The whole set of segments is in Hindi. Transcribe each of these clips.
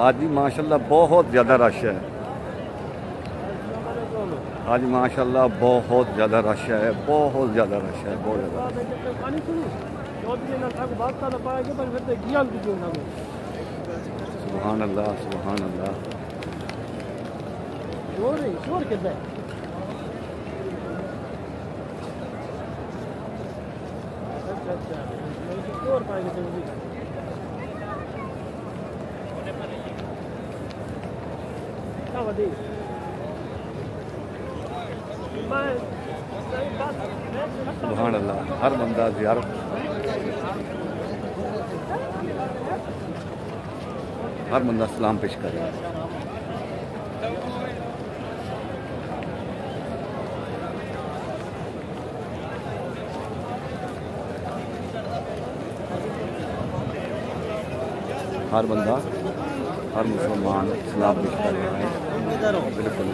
आज भी माशाल्लाह बहुत ज़्यादा रश है। आज माशाल्लाह बहुत ज़्यादा रश है, बहुत ज़्यादा रश है, बहुत ज़्यादा। सुभान अल्लाह, सुभान अल्लाह। सुभान अल्लाह, हर बंदा ज़ियारत, हर बंदा सलाम पेश कर रहा है। हर बंदा, हर मुसलमान सलाम पेश कर रहा है। बिल्कुल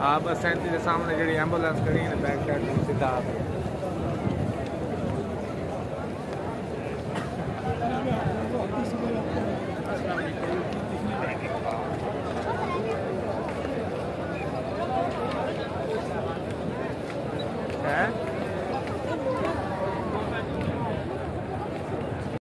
हाँ बस 37 के सामने जी एम्बुलेंस खड़ी है बैक साइड सीधा